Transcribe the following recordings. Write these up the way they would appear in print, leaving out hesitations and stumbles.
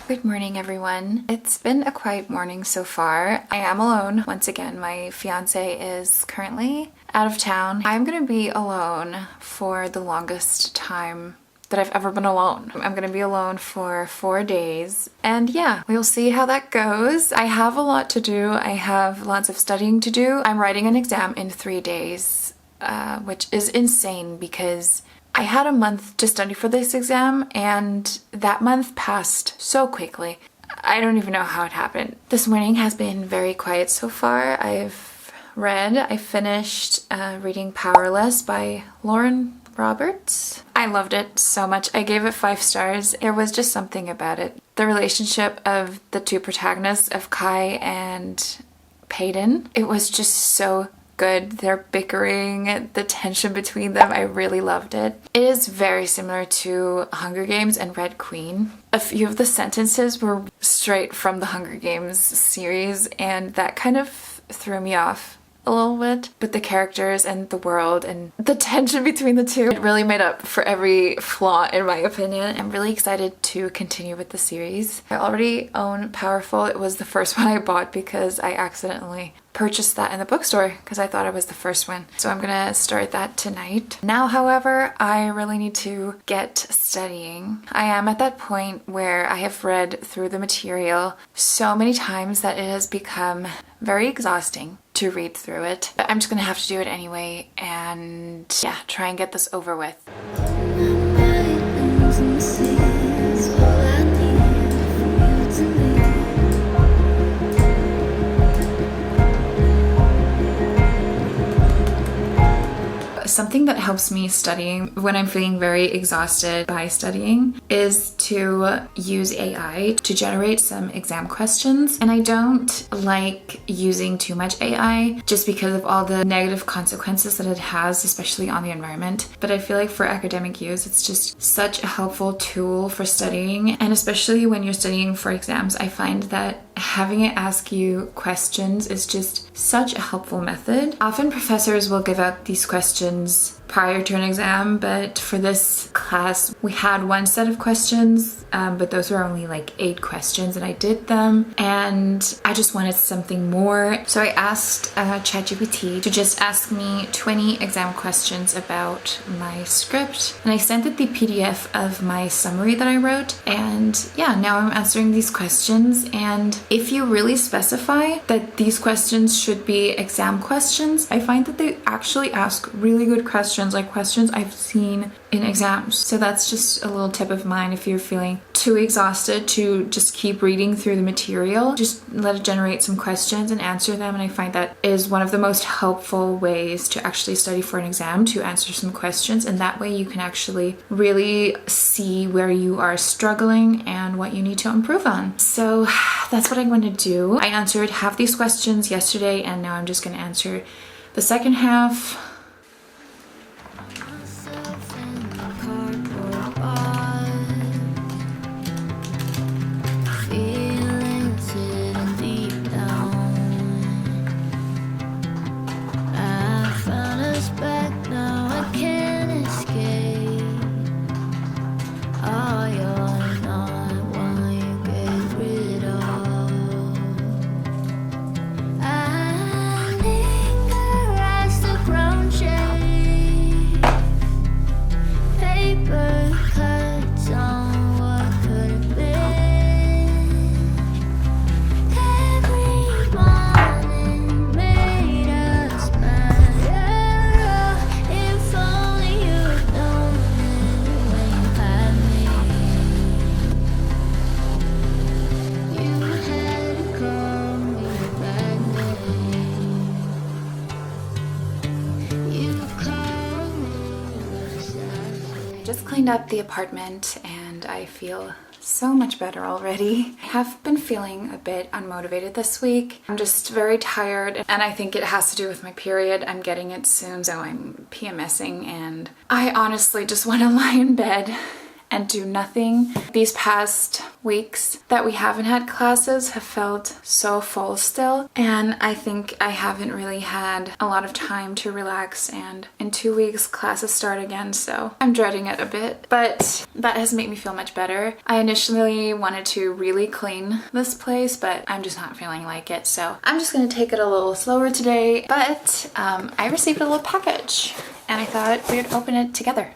Good morning, everyone. It's been a quiet morning so far. I am alone. Once again, my fiance is currently out of town. I'm gonna be alone for the longest time that I've ever been alone. I'm gonna be alone for 4 days. And yeah, we'll see how that goes. I have a lot to do. I have lots of studying to do. I'm writing an exam in 3 days, which is insane because I had a month to study for this exam and that month passed so quickly. I don't even know how it happened. This morning has been very quiet so far. I finished reading Powerless by Lauren Roberts. I loved it so much. I gave it 5 stars. There was just something about it. The relationship of the two protagonists, of Kai and Peyton, it was just so good. They're bickering, the tension between them, I really loved it. It is very similar to Hunger Games and Red Queen. A few of the sentences were straight from the Hunger Games series and that kind of threw me off a little bit. But the characters and the world and the tension between the two, it really made up for every flaw in my opinion. I'm really excited to continue with the series. I already own Powerful. It was the first one I bought because I accidentally purchased that in the bookstore because I thought it was the first one. So I'm gonna start that tonight. Now, however, I really need to get studying. I am at that point where I have read through the material so many times that it has become very exhausting to read through it. But I'm just gonna have to do it anyway and yeah, try and get this over with. Something that helps me studying when I'm feeling very exhausted by studying is to use AI to generate some exam questions. And I don't like using too much AI just because of all the negative consequences that it has, especially on the environment. But I feel like for academic use, it's just such a helpful tool for studying. And especially when you're studying for exams, I find that having it ask you questions is just such a helpful method. Often professors will give out these questions prior to an exam, but for this class we had one set of questions, but those were only like 8 questions and I did them and I just wanted something more. So I asked ChatGPT to just ask me 20 exam questions about my script and I sent it the PDF of my summary that I wrote, and yeah, now I'm answering these questions. And if you really specify that these questions should be exam questions, I find that they actually ask really good questions, like questions I've seen in exams. So that's just a little tip of mine. If you're feeling too exhausted to just keep reading through the material, just let it generate some questions and answer them. And I find that is one of the most helpful ways to actually study for an exam, to answer some questions. And that way you can actually really see where you are struggling and what you need to improve on. So that's what I'm going to do. I answered half these questions yesterday and now I'm just going to answer the second half. Ground just cleaned up the apartment and I feel so much better already. I have been feeling a bit unmotivated this week. I'm just very tired and I think it has to do with my period. I'm getting it soon, so I'm PMSing and I honestly just want to lie in bed and do nothing. These past weeks that we haven't had classes have felt so full still, and I think I haven't really had a lot of time to relax, and in 2 weeks classes start again, so I'm dreading it a bit, but that has made me feel much better. I initially wanted to really clean this place, but I'm just not feeling like it, so I'm just gonna take it a little slower today. But I received a little package and I thought we would open it together.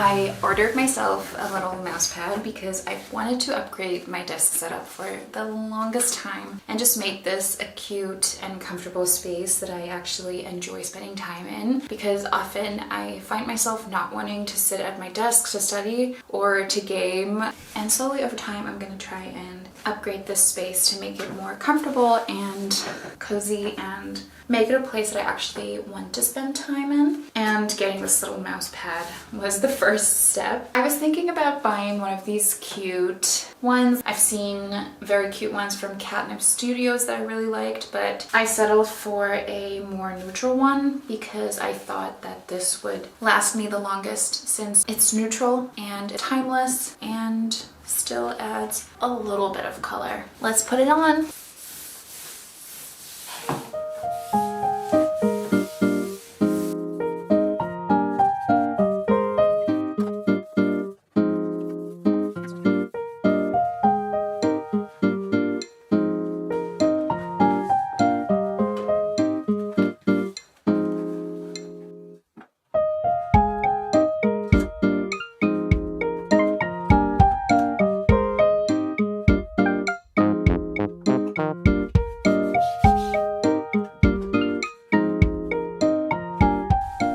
I ordered myself a little mouse pad because I wanted to upgrade my desk setup for the longest time and just make this a cute and comfortable space that I actually enjoy spending time in, because often I find myself not wanting to sit at my desk to study or to game, and slowly over time I'm going to try and upgrade this space to make it more comfortable and cozy and make it a place that I actually want to spend time in. And getting this little mouse pad was the first step. I was thinking about buying one of these cute ones. I've seen very cute ones from Catnip Studios that I really liked, but I settled for a more neutral one because I thought that this would last me the longest, since it's neutral and timeless and still adds a little bit of color. Let's put it on.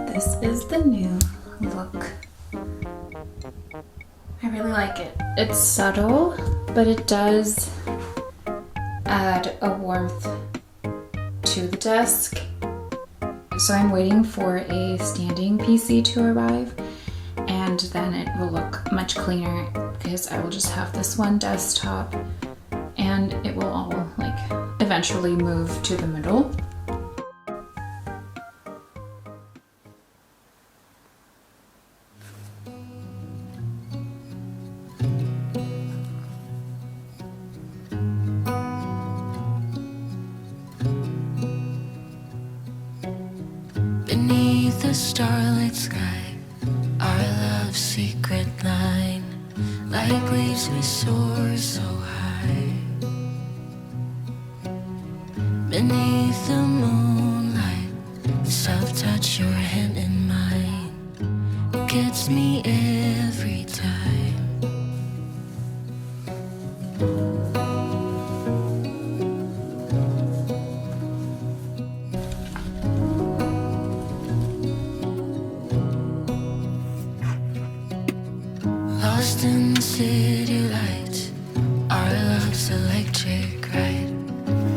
This is the new look. I really like it. It's subtle, but it does add a warmth to the desk. So I'm waiting for a standing PC to arrive, and then it will look much cleaner because I will just have this one desktop and it will all eventually move to the middle. Beneath the starlit sky, our love's secret line, like leaves we soar so high. Beneath the moonlight, soft touch your hand in mine, gets me every time. Lost in the city lights, our love's electric ride.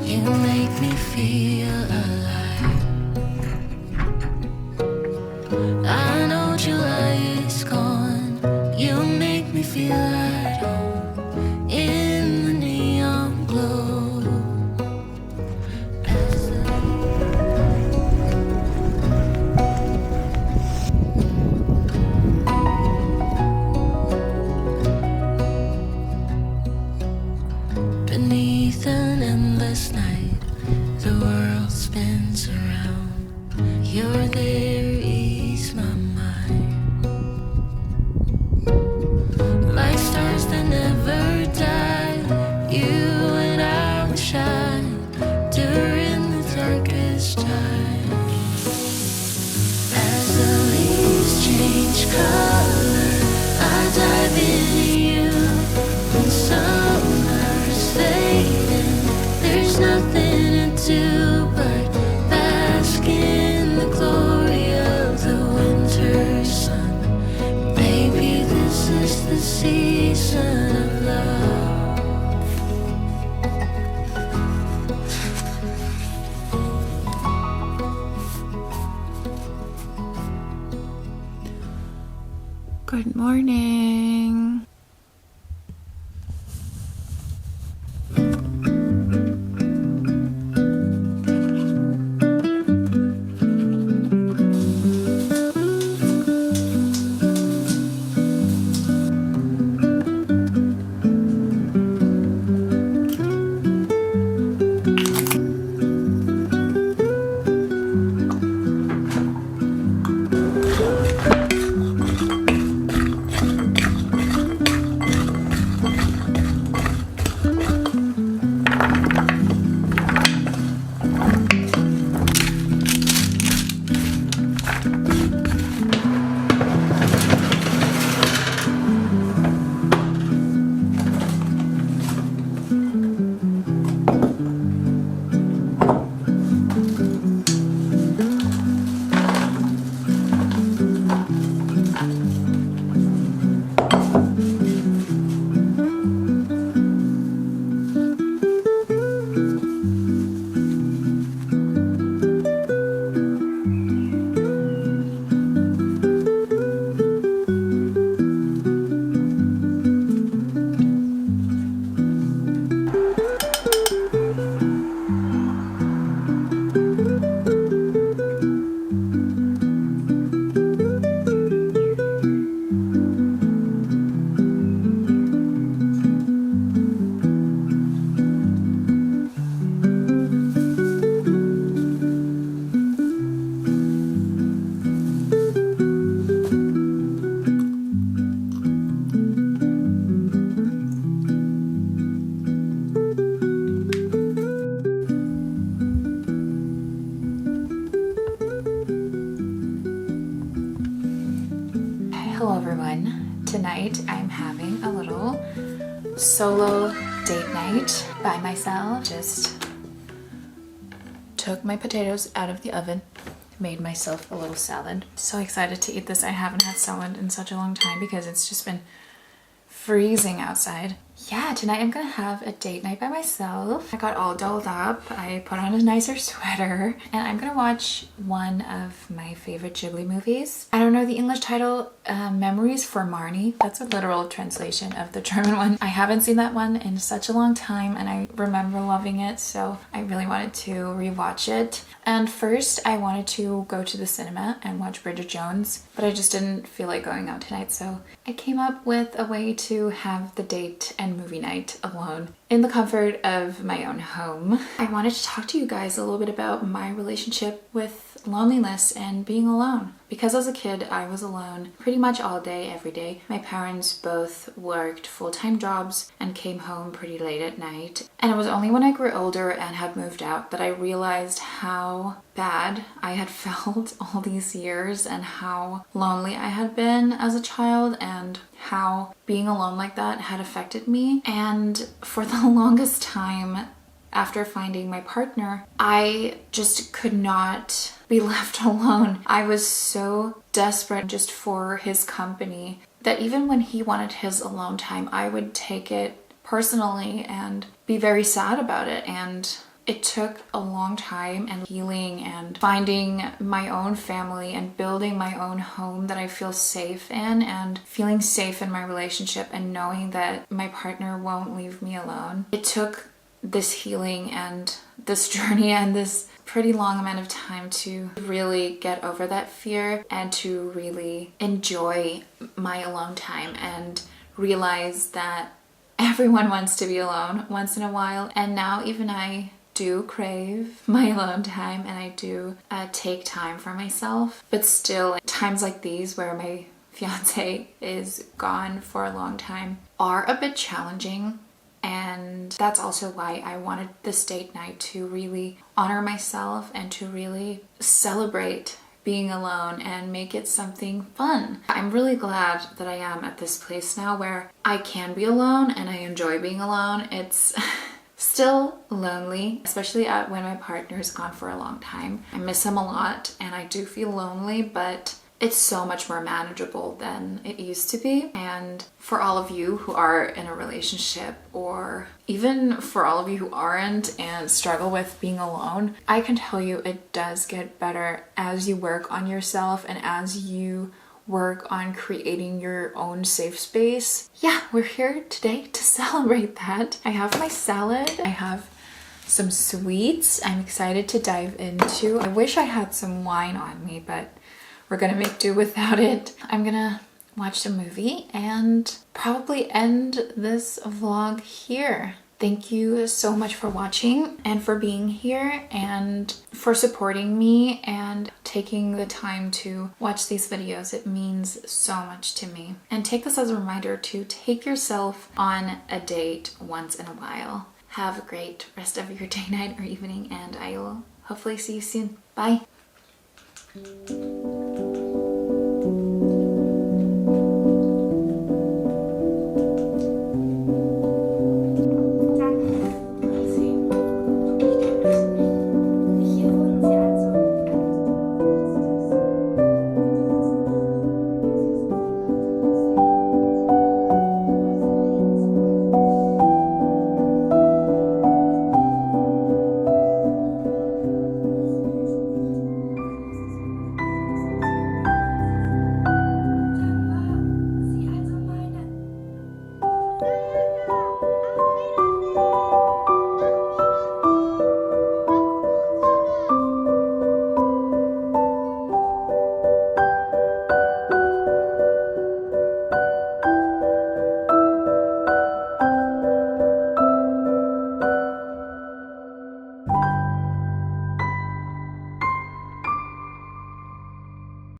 You make me feel alive. I know July is gone. You make me feel at home in the neon glow. As beneath an endless night, the world spins around. You're there, ease my mind. Like stars that never die, you and I morning. Hello everyone. Tonight I'm having a little solo date night by myself. Just took my potatoes out of the oven, made myself a little salad. So excited to eat this. I haven't had salad in such a long time because it's just been freezing outside. Yeah, tonight I'm gonna have a date night by myself. I got all dolled up. I put on a nicer sweater and I'm gonna watch one of my favorite Ghibli movies. I don't know the English title, Memories for Marnie. That's a literal translation of the German one. I haven't seen that one in such a long time and I remember loving it, so I really wanted to rewatch it. And first I wanted to go to the cinema and watch Bridget Jones, but I just didn't feel like going out tonight, so I came up with a way to have the date and movie night alone in the comfort of my own home. I wanted to talk to you guys a little bit about my relationship with loneliness and being alone. Because as a kid, I was alone pretty much all day, every day. My parents both worked full-time jobs and came home pretty late at night. And it was only when I grew older and had moved out that I realized how bad I had felt all these years and how lonely I had been as a child and how being alone like that had affected me. And for the longest time, after finding my partner, I just could not be left alone. I was so desperate just for his company that even when he wanted his alone time, I would take it personally and be very sad about it. And it took a long time and healing and finding my own family and building my own home that I feel safe in and feeling safe in my relationship and knowing that my partner won't leave me alone. It took this healing and this journey and this pretty long amount of time to really get over that fear and to really enjoy my alone time and realize that everyone wants to be alone once in a while. And now even I do crave my alone time and I do take time for myself, but still times like these where my fiance is gone for a long time are a bit challenging. And that's also why I wanted this date night to really honor myself and to really celebrate being alone and make it something fun. I'm really glad that I am at this place now where I can be alone and I enjoy being alone. It's still lonely, especially when my partner's gone for a long time. I miss him a lot and I do feel lonely, but it's so much more manageable than it used to be. And for all of you who are in a relationship, or even for all of you who aren't and struggle with being alone, I can tell you it does get better as you work on yourself and as you work on creating your own safe space. Yeah, we're here today to celebrate that. I have my salad. I have some sweets I'm excited to dive into. I wish I had some wine on me, but we're gonna make do without it. I'm gonna watch the movie and probably end this vlog here. Thank you so much for watching and for being here and for supporting me and taking the time to watch these videos. It means so much to me. And take this as a reminder to take yourself on a date once in a while. Have a great rest of your day, night, or evening, and I will hopefully see you soon. Bye.